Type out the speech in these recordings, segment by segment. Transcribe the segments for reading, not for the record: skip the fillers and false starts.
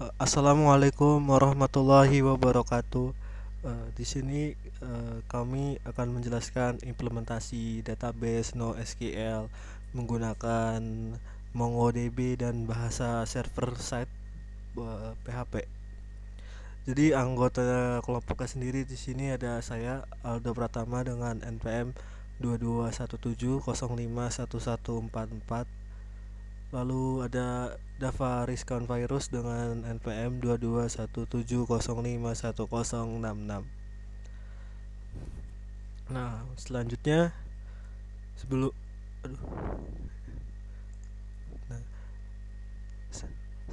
Assalamualaikum warahmatullahi wabarakatuh. Di sini kami akan menjelaskan implementasi database NoSQL menggunakan MongoDB dan bahasa server side PHP. Jadi anggota kelompoknya sendiri di sini ada saya Aldo Pratama dengan NPM 2217051144. Lalu ada Dava Rizkan Virus dengan NPM 2217051066. Nah, selanjutnya sebelum aduh. Nah,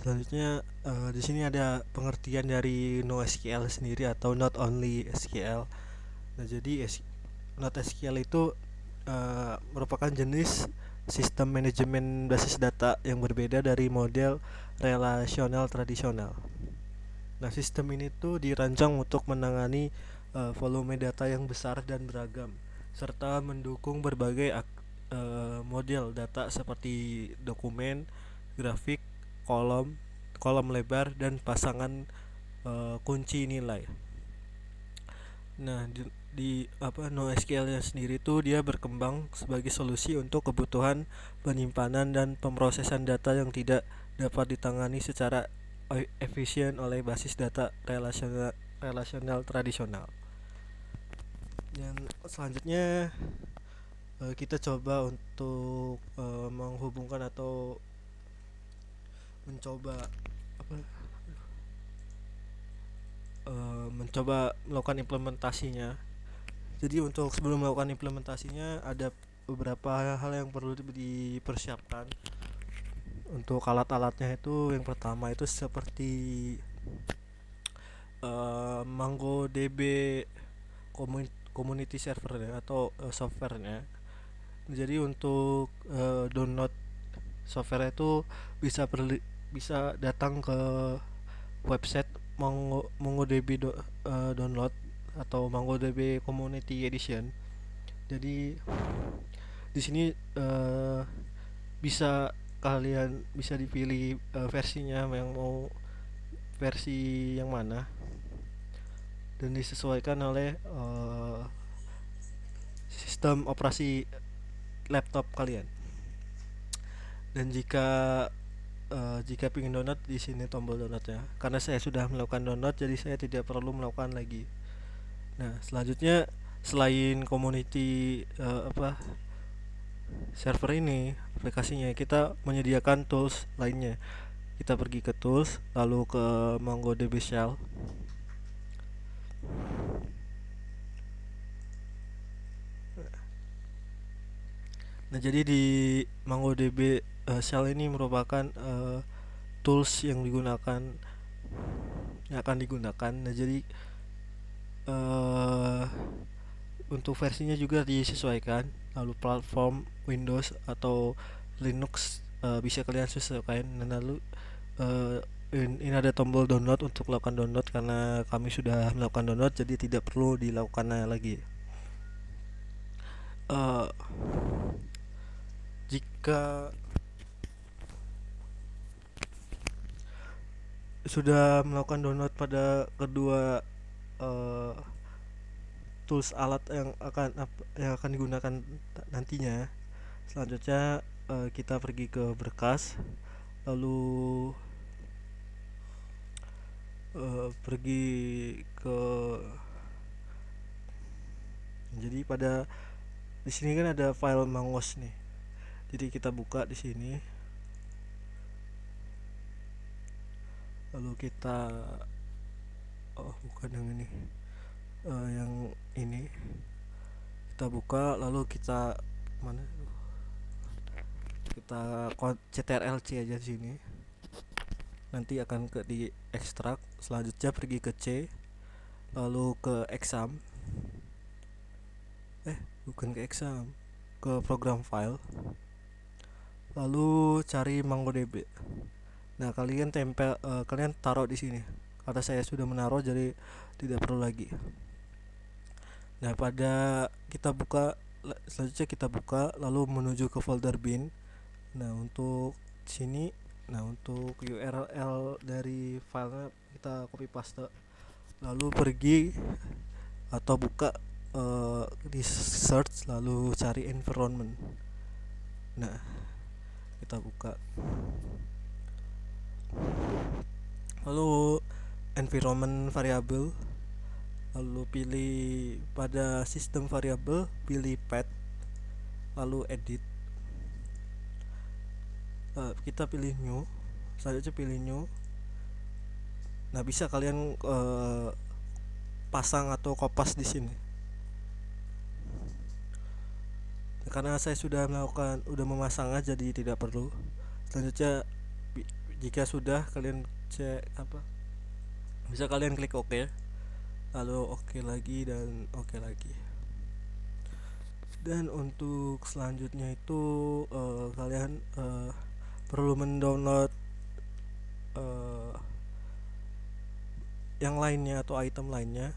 selanjutnya di sini ada pengertian dari NoSQL sendiri atau Not Only SQL. Nah, jadi Not SQL itu merupakan jenis sistem manajemen basis data yang berbeda dari model relasional tradisional. Nah, sistem ini tuh dirancang untuk menangani volume data yang besar dan beragam, serta mendukung berbagai model data seperti dokumen, grafik, kolom, kolom lebar, dan pasangan kunci nilai. Nah, di NoSQL-nya sendiri tuh dia berkembang sebagai solusi untuk kebutuhan penyimpanan dan pemrosesan data yang tidak dapat ditangani secara efisien oleh basis data relasional tradisional. Yang selanjutnya kita coba untuk menghubungkan atau mencoba apa mencoba melakukan implementasinya. Jadi untuk sebelum melakukan implementasinya ada beberapa hal yang perlu dipersiapkan. Untuk alat-alatnya itu yang pertama itu seperti MongoDB community servernya atau softwarenya. Jadi untuk download software itu bisa datang ke website MongoDB download atau MongoDB Community Edition. Jadi di sini bisa kalian bisa dipilih versinya yang mau versi yang mana dan disesuaikan oleh sistem operasi laptop kalian. Dan jika ingin download di sini tombol downloadnya. Karena saya sudah melakukan download jadi saya tidak perlu melakukan lagi. Nah, selanjutnya selain community server ini aplikasinya kita menyediakan tools lainnya. Kita pergi ke tools lalu ke MongoDB Shell. Nah, jadi di MongoDB Shell ini merupakan tools yang akan digunakan. Nah, jadi untuk versinya juga disesuaikan. Lalu platform Windows atau Linux bisa kalian sesuaikan. Dan lalu ini ada tombol download untuk melakukan download karena kami sudah melakukan download jadi tidak perlu dilakukannya lagi. Jika sudah melakukan download pada kedua tools alat yang akan digunakan nantinya, selanjutnya kita pergi ke berkas lalu pergi ke jadi pada di sini kan ada file mangos nih. Jadi kita buka di sini. Lalu kita bukan yang ini. Yang ini kita buka lalu kita mana? Kita ctrl-c aja di sini. Nanti akan di ekstrak. Selanjutnya pergi ke C. Lalu ke exam. Bukan ke exam, ke program file. Lalu cari MongoDB. Nah, kalian taruh di sini. Karena saya sudah menaruh jadi tidak perlu lagi. Nah, selanjutnya kita buka lalu menuju ke folder bin. Nah, untuk sini Nah, untuk URL dari filenya kita copy paste, lalu pergi atau buka di search, lalu cari environment. Nah, kita buka, lalu environment variable, lalu pilih pada sistem variable, pilih path, lalu edit. Kita pilih new, selanjutnya pilih new. Nah, bisa kalian pasang atau kopas di sini. Nah, karena saya sudah memasangnya, jadi tidak perlu. Selanjutnya jika sudah, kalian cek bisa kalian klik OK, lalu OK lagi dan OK lagi. Dan untuk selanjutnya itu kalian perlu mendownload yang lainnya atau item lainnya.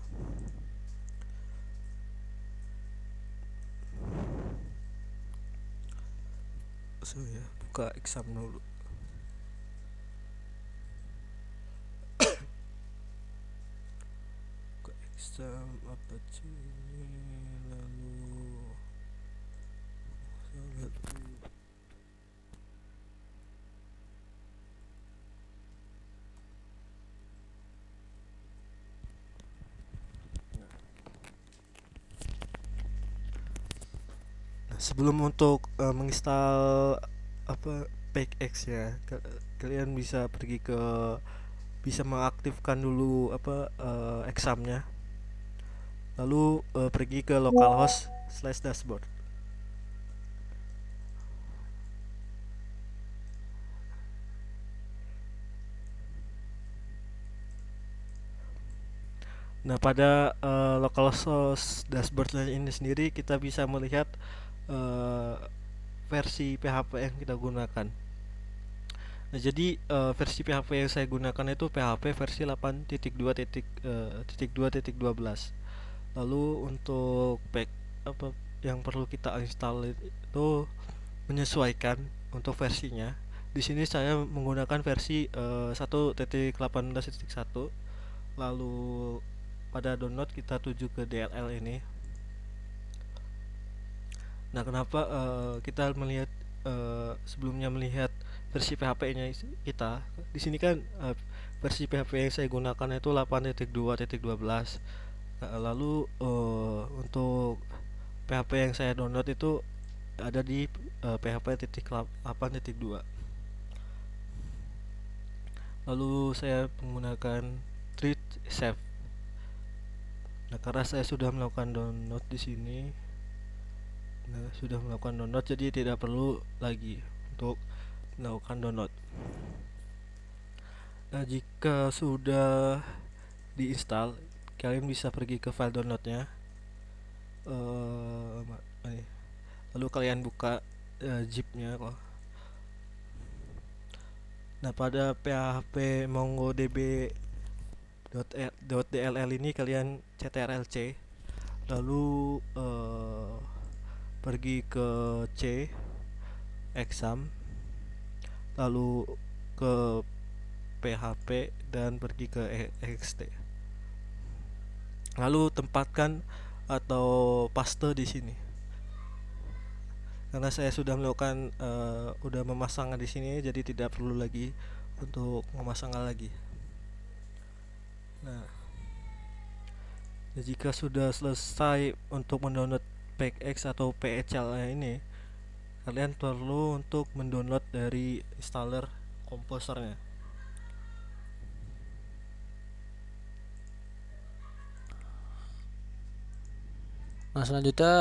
Ya, buka exam dulu. Buka exam apa sih, lalu sebelum untuk menginstal PackX ya, kalian bisa bisa mengaktifkan dulu examnya, lalu pergi ke localhost/dashboard. Nah, pada localhost dashboard ini sendiri kita bisa melihat versi PHP yang kita gunakan. Nah, jadi versi PHP yang saya gunakan itu PHP versi 8.2.12. Lalu untuk yang perlu kita install itu menyesuaikan untuk versinya. Di sini saya menggunakan versi 1.18.1. Lalu pada download kita tuju ke DLL ini. Nah, kenapa kita sebelumnya melihat versi PHP-nya kita? Di sini kan versi PHP yang saya gunakan itu 8.2.12. Lalu untuk PHP yang saya download itu ada di PHP 8.2. Lalu saya menggunakan treat save. Nah, karena saya sudah melakukan download di sini, jadi tidak perlu lagi untuk melakukan download. Nah, jika sudah diinstal, kalian bisa pergi ke file downloadnya, lalu kalian buka zipnya. Nah, pada PHP mongodb.dll ini kalian ctrl-c, lalu pergi ke C exam, lalu ke PHP dan pergi ke ext, lalu tempatkan atau paste di sini. Karena saya sudah melakukan udah memasangnya di sini, jadi tidak perlu lagi untuk memasangnya lagi. Nah, jika sudah selesai untuk mendownload PackX atau PHL ini, kalian perlu untuk mendownload dari installer komposernya. Nah, selanjutnya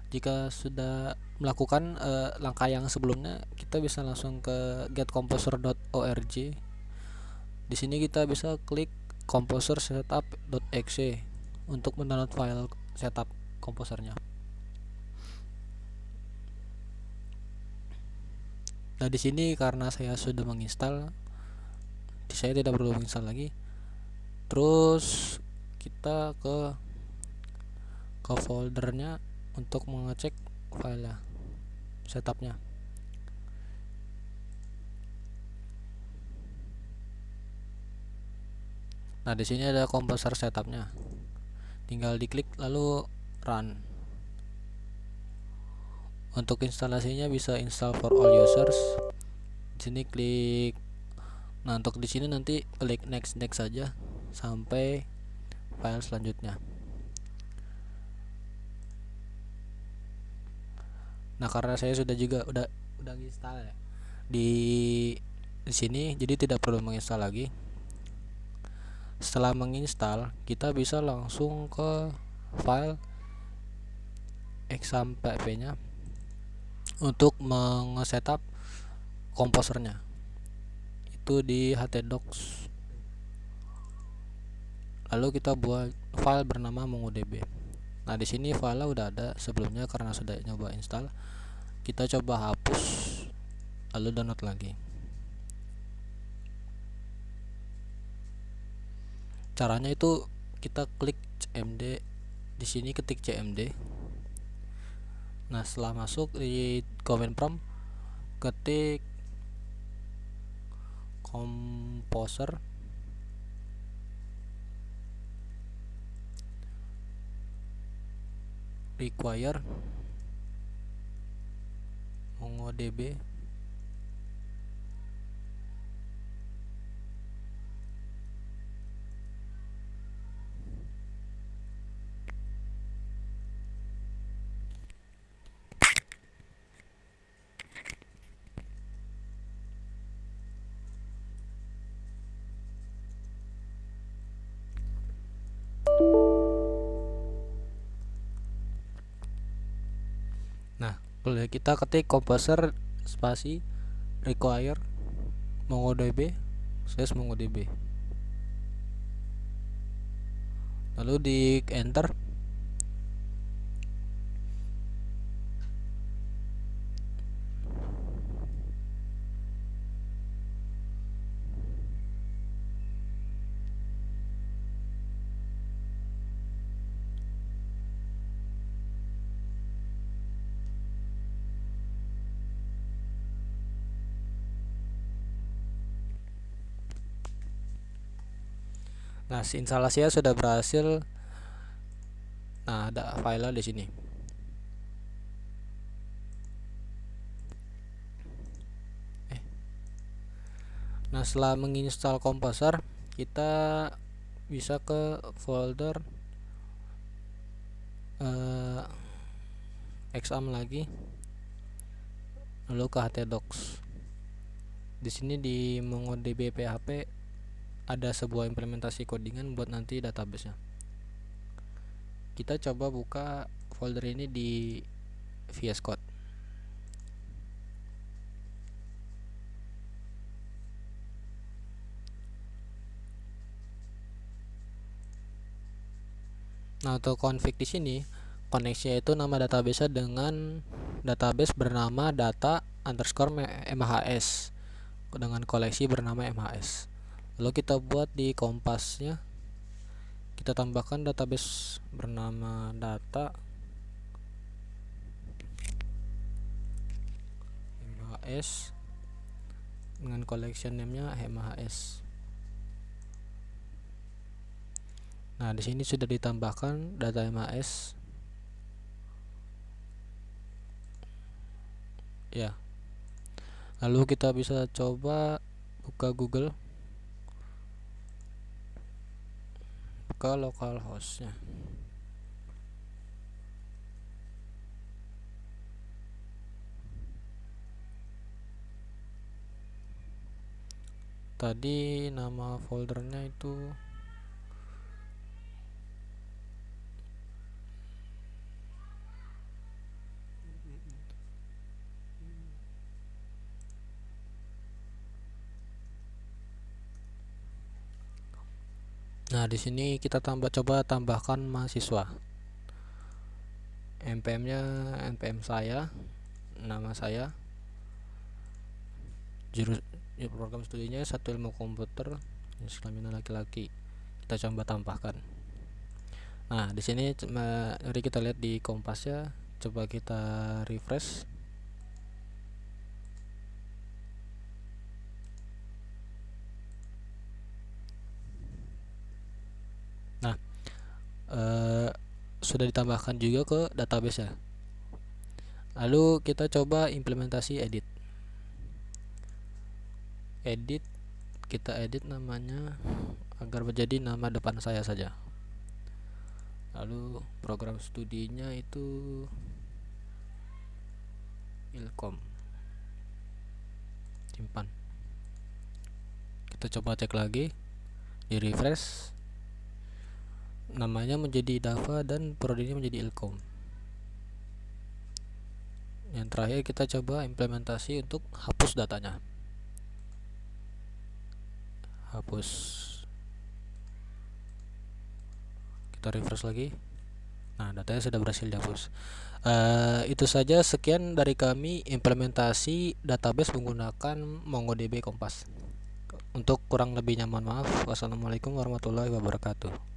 jika sudah melakukan langkah yang sebelumnya, kita bisa langsung ke getcomposer.org. Di sini kita bisa klik composer setup.exe untuk mendownload file setup komposernya. Nah, di sini karena saya sudah menginstal, saya tidak perlu menginstal lagi. Terus kita ke foldernya untuk mengecek file setupnya. Nah, di sini ada komposer setupnya. Tinggal diklik lalu run. Untuk instalasinya bisa install for all users. Di sini klik. Nah, untuk di sini nanti klik next saja sampai file selanjutnya. Nah, karena saya sudah juga udah install ya di sini, jadi tidak perlu menginstal lagi. Setelah menginstal, kita bisa langsung ke file xampp nya untuk setup komposernya. Itu di htdocs. Lalu kita buat file bernama mongodb. Nah, di sini file udah ada sebelumnya karena sudah nyoba install. Kita coba hapus lalu download lagi. Caranya itu kita klik cmd, di sini ketik cmd. Nah, setelah masuk di command prompt ketik composer require mongodb Nah, boleh kita ketik composer spasi require mongodb /mongodb, lalu di enter. Nah, instalasinya sudah berhasil. Nah, ada file di sini. Nah, setelah menginstal komposer, kita bisa ke folder exam lagi, lalu ke htdocs. Di sini di mongodb php ada sebuah implementasi codingan buat nanti database-nya. Kita coba buka folder ini di VS Code. Nah, untuk config di sini koneksinya itu nama database dengan database bernama data underscore mhs dengan koleksi bernama mhs. Lalu kita buat di kompasnya, kita tambahkan database bernama data mhs dengan collection name-nya mhs. Nah, di sini sudah ditambahkan data mhs. Ya. Lalu kita bisa coba buka Google, buka localhost-nya. Tadi nama foldernya itu Nah, di sini kita coba tambahkan mahasiswa. npm-nya npm saya, nama saya, program studinya 1 ilmu komputer, jenis laki-laki. Kita coba tambahkan. Nah, di sini mari kita lihat di kompasnya, coba kita refresh. sudah ditambahkan juga ke database ya. Lalu kita coba implementasi edit. Kita edit namanya agar menjadi nama depan saya saja. Lalu program studinya itu Ilkom, simpan. Kita coba cek lagi, di refresh, namanya menjadi Dava dan prodinya menjadi Ilkom. Yang terakhir kita coba implementasi untuk hapus datanya. Hapus. Kita refresh lagi. Nah, datanya sudah berhasil dihapus. Itu saja, sekian dari kami implementasi database menggunakan MongoDB Kompas. Untuk kurang lebihnya mohon maaf. Wassalamualaikum warahmatullahi wabarakatuh.